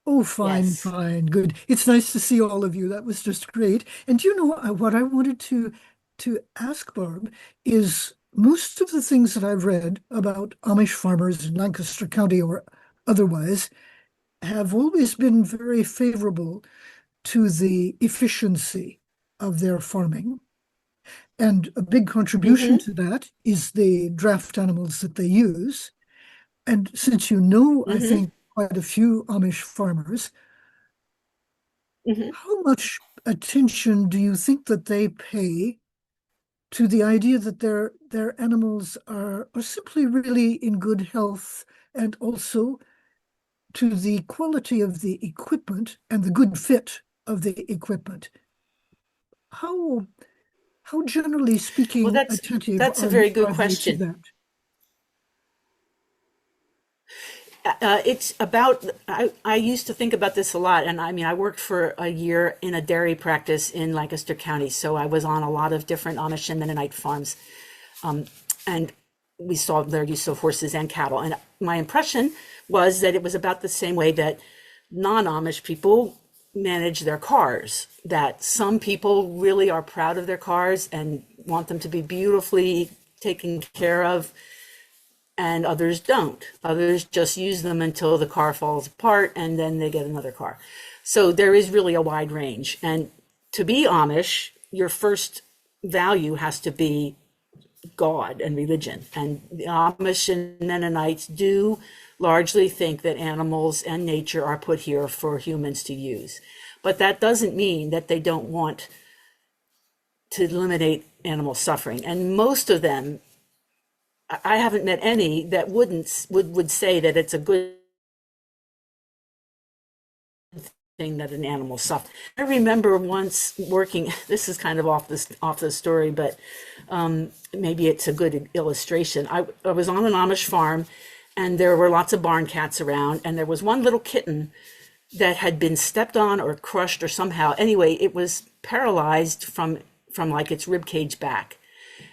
Oh, fine, Yes. fine, good. It's nice to see all of you. That was just great. And you know what I wanted to ask Barb is most of the things that I've read about Amish farmers in Lancaster County or otherwise have always been very favorable to the efficiency of their farming. And a big contribution to that is the draft animals that they use. And since you know, I think, quite a few Amish farmers, how much attention do you think that they pay to the idea that their animals are simply really in good health, and also to the quality of the equipment and the good fit of the equipment? How generally speaking, Well, attentive that's a are very good they to question. that? It's about, I used to think about this a lot. And I mean, I worked for a year in a dairy practice in Lancaster County. So I was on a lot of different Amish and Mennonite farms. And we saw their use of horses and cattle. And my impression was that it was about the same way that non-Amish people manage their cars, that some people really are proud of their cars and want them to be beautifully taken care of, and others don't. Others just use them until the car falls apart and then they get another car. So there is really a wide range. And to be Amish, your first value has to be God and religion. And the Amish and Mennonites do largely think that animals and nature are put here for humans to use. But that doesn't mean that they don't want to eliminate animal suffering. And most of them, I haven't met any that would say that it's a good thing that an animal suffers. I remember once working, this is kind of off the story, but maybe it's a good illustration. I was on an Amish farm, and there were lots of barn cats around, and there was one little kitten that had been stepped on or crushed or somehow. Anyway, it was paralyzed from like its rib cage back.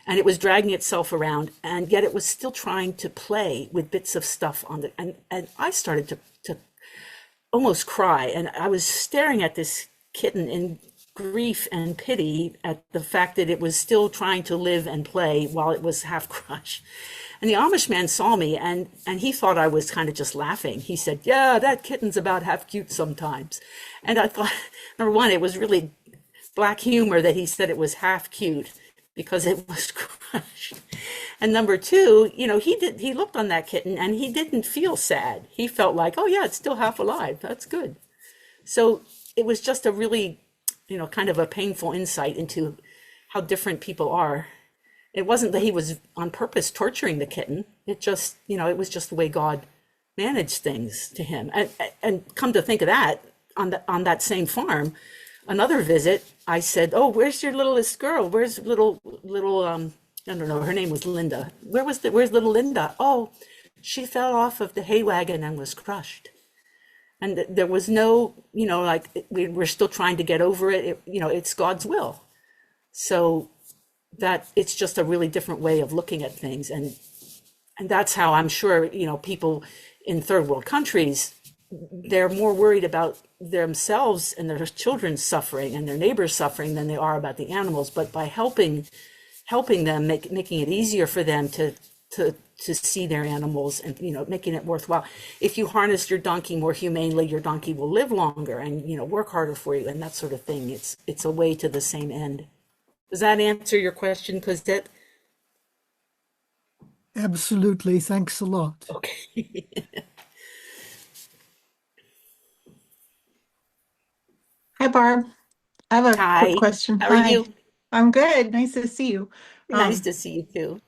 And it was dragging itself around, and yet it was still trying to play with bits of stuff on it. And I started to almost cry. And I was staring at this kitten in grief and pity at the fact that it was still trying to live and play while it was half crushed. And the Amish man saw me, and he thought I was kind of just laughing. He said, "Yeah, that kitten's about half cute sometimes." And I thought, number one, it was really black humor that he said it was half cute, because it was crushed. And number two, you know, he looked on that kitten and he didn't feel sad. He felt like, oh yeah, it's still half alive. That's good. So it was just a really, you know, kind of a painful insight into how different people are. It wasn't that he was on purpose torturing the kitten. It just, you know, it was just the way God managed things to him. And come to think of that, on that same farm, another visit, I said, "Oh, where's your littlest girl? Where's little I don't know, her name was Linda. Where's little Linda? Oh, she fell off of the hay wagon and was crushed." And there was no, you know, like we're still trying to get over it. You know, it's God's will. So that it's just a really different way of looking at things. And that's how I'm sure, you know, people in third world countries, they're more worried about themselves and their children's suffering and their neighbors' suffering than they are about the animals. But by helping them, making it easier for them to to see their animals and, making it worthwhile. If you harness your donkey more humanely, your donkey will live longer and, work harder for you and that sort of thing. It's a way to the same end. Does that answer your question, Cosette? Absolutely. Thanks a lot. Okay. Hi, Barb. I have a quick Hi, question. how are Hi, you? I'm good. Nice to see you. Nice Um, to see you too.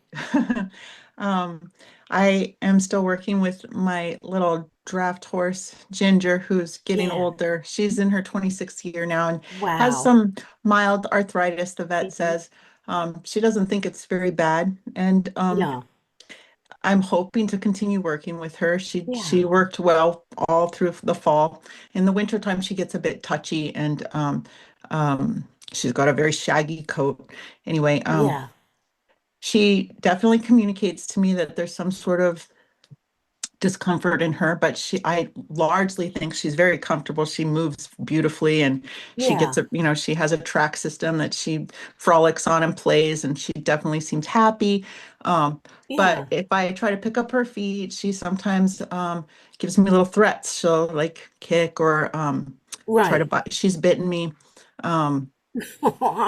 um, I am still working with my little draft horse, Ginger, who's getting Yeah. older. She's in her 26th year now and has Wow. some mild arthritis, the vet Mhm. says. She doesn't think it's very bad. And Yeah. I'm hoping to continue working with her. She Yeah. worked well all through the fall. In the wintertime, she gets a bit touchy and she's got a very shaggy coat. Anyway, Yeah. she definitely communicates to me that there's some sort of discomfort in her, but I largely think she's very comfortable. She moves beautifully and she Yeah. she has a track system that she frolics on and plays, and she definitely seems happy. Um, but Yeah. if I try to pick up her feet, she sometimes gives me little threats. She'll like kick or try to Right. bite. She's bitten me. Um,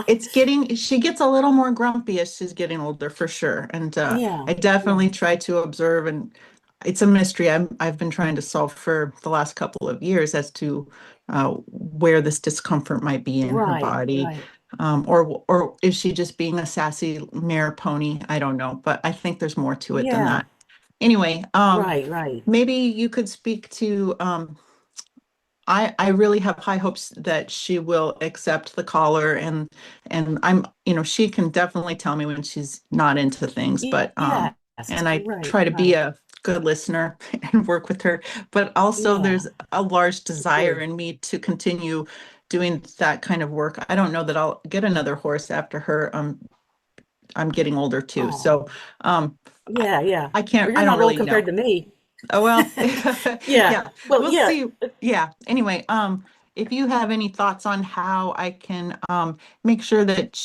she gets a little more grumpy as she's getting older for sure. And Yeah. I Yeah. definitely try to observe, and it's a mystery I've been trying to solve for the last couple of years as to where this discomfort might be in her Right. body. Right. Or is she just being a sassy mare pony? I don't know, but I think there's more to it than Yeah. that. Anyway, Right. Right. maybe you could speak to I really have high hopes that she will accept the collar, and she can definitely tell me when she's not into things, but Yes. and I Right. try to be Right. a good listener and work with her, but also Yeah. there's a large desire Good. in me to continue doing that kind of work. I don't know that I'll get another horse after her. I'm getting older too. Oh. So um Yeah. Yeah. Well, I you're don't not old really compared know. to me. Oh well, Yeah. yeah, Well, we'll yeah. see. Yeah. Anyway, if you have any thoughts on how I can make sure that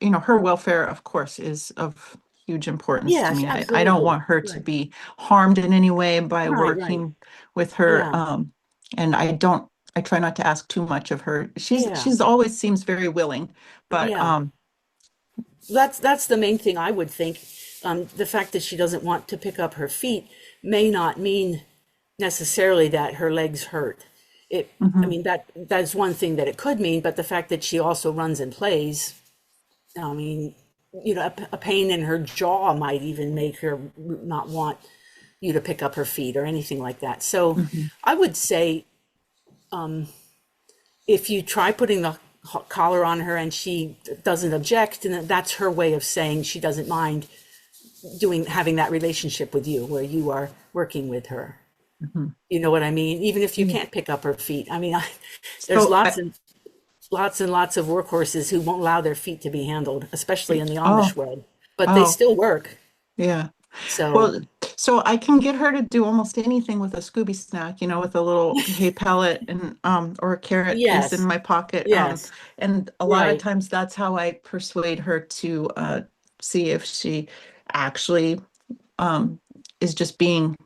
her welfare, of course, is of huge importance to Yes, me. I don't absolutely. want her to Right. be harmed in any way by Right. Right. working with her. Yeah. And I try not to ask too much of her. Yeah. She's always seems very willing, but Yeah. That's the main thing I would think. The fact that she doesn't want to pick up her feet may not mean necessarily that her legs hurt. I mhm, mean, that's one thing that it could mean, but the fact that she also runs and plays, I mean, a pain in her jaw might even make her not want you to pick up her feet or anything like that. So mhm, I would say if you try putting the collar on her and she doesn't object, and that's her way of saying she doesn't mind having that relationship with you where you are working with her. mhm. You know what I mean? Even if you Yeah. can't pick up her feet. I mean, there's So, lots and lots of workhorses who won't allow their feet to be handled, especially in the oh, Amish way, but they oh, still work. yeah. So Well, so I can get her to do almost anything with a Scooby snack, with a little hay pellet and or a carrot piece in yes, my pocket. yes, And a lot of right. times that's how I persuade her to see if she actually um is just being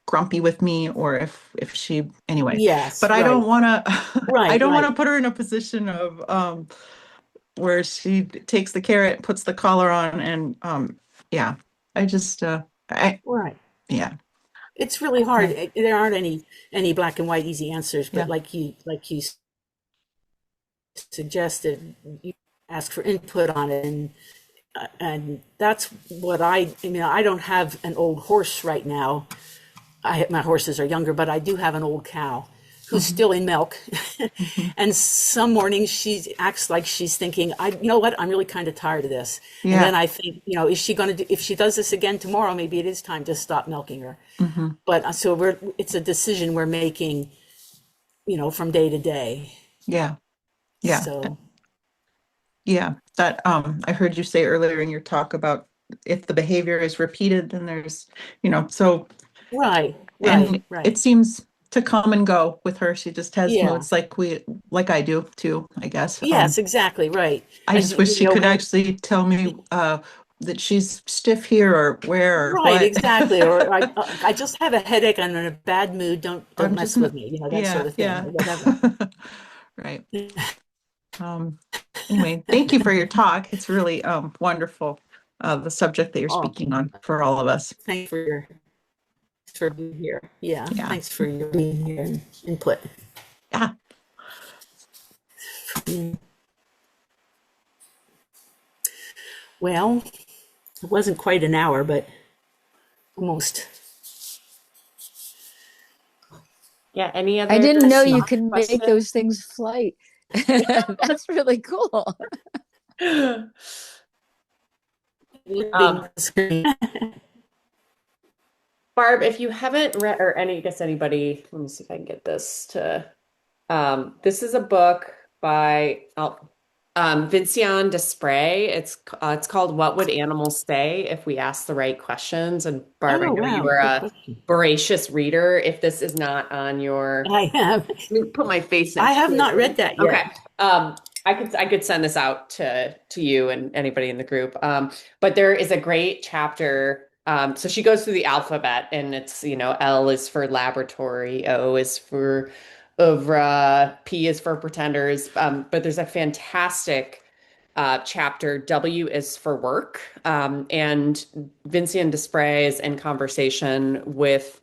grumpy with me, or if she anyway. Yes, But I don't right, want to I right, don't want to right, put her in a position of where she takes the carrot, puts the collar on, and yeah, I just I right. yeah, It's really hard. okay, There aren't any black and white easy answers, but yeah, like you suggested, you ask for input on it, and that's what I mean. I don't have an old horse right now. My horses are younger, but I do have an old cow who's hmm still in milk. hmm And some mornings she acts like she's thinking, you know what, I'm really kind of tired of this. And then yeah, I think, is she going to do, if she does this again tomorrow, maybe it is time to stop milking her. hmm But so it's a decision we're making, from day to day. yeah, yeah, So, yeah. That I heard you say earlier in your talk about if the behavior is repeated, then there's so. right, right, And it right. seems to come and go with her. She just has Yeah. moods like I do too, I guess. Yes, exactly, right. I And, just wish she could when, actually tell me that she's stiff here or where or Right, what. exactly. Or I just have a headache. I'm in a bad mood. Don't I'm just mess with me. That sort yeah, of thing, yeah. or whatever. Right. Um, anyway, thank you for your talk. It's really wonderful, the subject that you're Oh, speaking on for all of us. thanks for being here. Yeah, Yeah. thanks for your being here and input. Yeah. Mm. Well, it wasn't quite an hour, but almost. Yeah, any I other didn't know you could make questions? those things flight. That's really cool. Leaving the screen. Barb, if you haven't read, or any, I guess anybody, let me see if I can get this to, this is a book by Vinciane Desprez. It's called "What Would Animals Say If We Asked the Right Questions?" And Barb, I Oh, know you wow, are good a question. voracious reader. If this is not on your, I have let me put my face I next have to not it. read that Okay. yet. I could send this out to you and anybody in the group. But there is a great chapter. So she goes through the alphabet, and it's, L is for laboratory, O is for oeuvre, P is for pretenders. But there's a fantastic chapter, W is for work. And Vincent Desprez is in conversation with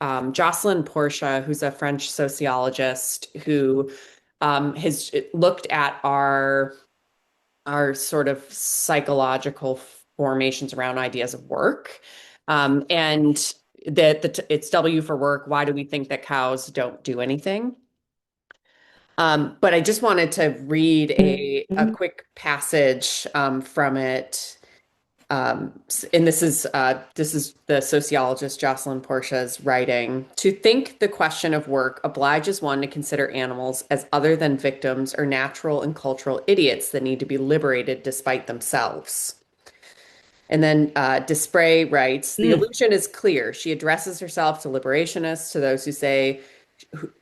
Jocelyn Portia, who's a French sociologist who has looked at our sort of psychological formations around ideas of work. And that it's W for work. Why do we think that cows don't do anything? But I just wanted to read a Mhm. quick passage from it. And this is the sociologist Jocelyn Portia's writing. To think the question of work obliges one to consider animals as other than victims or natural and cultural idiots that need to be liberated despite themselves. And then Desprez writes, the Mm, illusion is clear. She addresses herself to liberationists,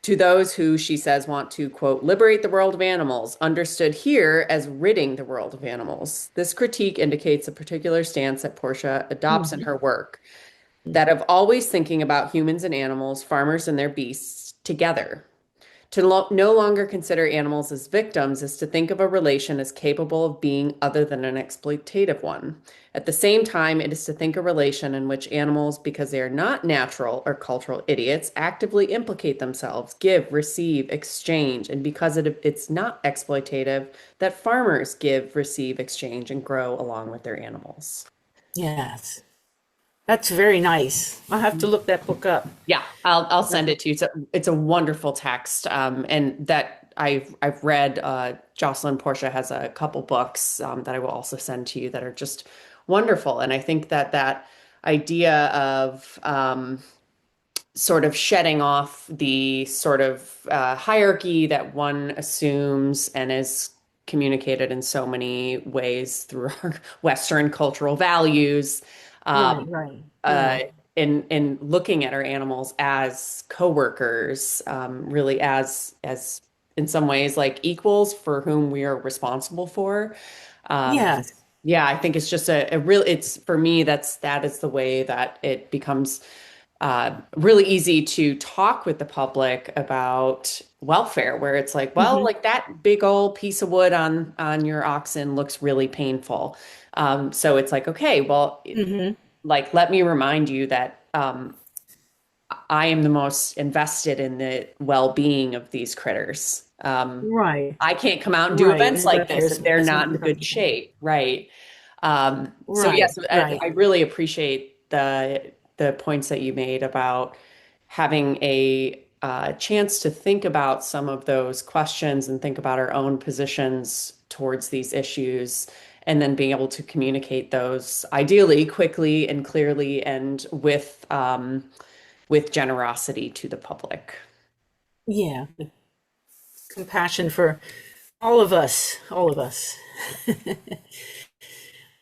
to those who she says want to, quote, liberate the world of animals, understood here as ridding the world of animals. This critique indicates a particular stance that Portia adopts in mhm. her work, that of always thinking about humans and animals, farmers and their beasts together. To no longer consider animals as victims is to think of a relation as capable of being other than an exploitative one. At the same time, it is to think a relation in which animals, because they are not natural or cultural idiots, actively implicate themselves, give, receive, exchange, and because it's not exploitative, that farmers give, receive, exchange, and grow along with their animals. Yes, that's very nice. I'll have to look that book up. Yeah, I'll send it to you. It's a wonderful text, and that I've read. Jocelyn Portia has a couple books that I will also send to you that are just wonderful. And I think that idea of sort of shedding off the sort of hierarchy that one assumes and is communicated in so many ways through our Western cultural values. Right, Um, right. uh, Yeah. in looking at our animals as coworkers, really as in some ways like equals for whom we are responsible for. Um, Yes. yeah, I think it's just a real. It's for me that is the way that it becomes really easy to talk with the public about welfare, where it's like, well, Hmm. like that big old piece of wood on your oxen looks really painful. So it's like, okay, well, Hmm. like let me remind you that I am the most invested in the well-being of these critters. Right, I can't come out and do right. events And like welfare this if they're is not not in good government. shape, right? So Right, yes, right. I really appreciate the points that you made about having a chance to think about some of those questions and think about our own positions towards these issues, and then being able to communicate those ideally quickly and clearly and with generosity to the public. Yeah. Compassion for all of us, all of us.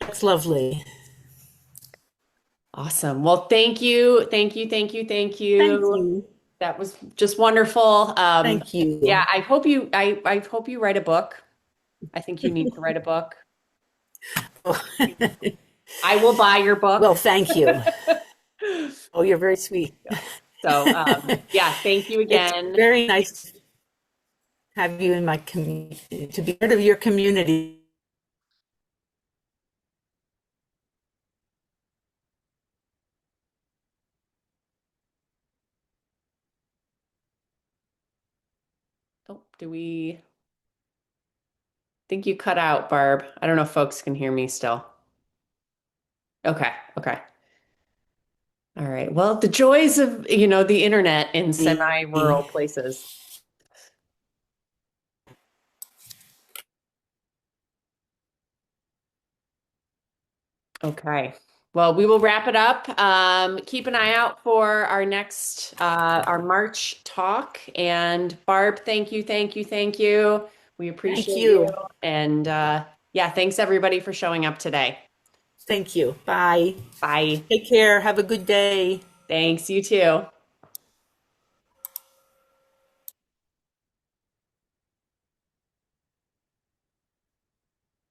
That's lovely. Awesome. Well, thank you. Thank you. Thank you. Thank Thank you. you. That was just wonderful. Thank Yeah, you. I hope you write a book. I think you need to write a book. I will buy your book. Well, thank you. Oh, you're very sweet. So, yeah, thank you It's again. very nice to have you in my community, to be part of your community. Oh, do we think you cut out, Barb? I don't know if folks can hear me still. Okay, okay. All right. Well, the joys of, the internet in semi-rural places. Okay. Well, we will wrap it up. Keep an eye out for our next, our March talk. And Barb, thank you, thank you, thank you. We Thank appreciate you. you. And yeah, thanks everybody for showing up today. Thank you. Bye. Bye. Take care. Have a good day. Thanks, you too.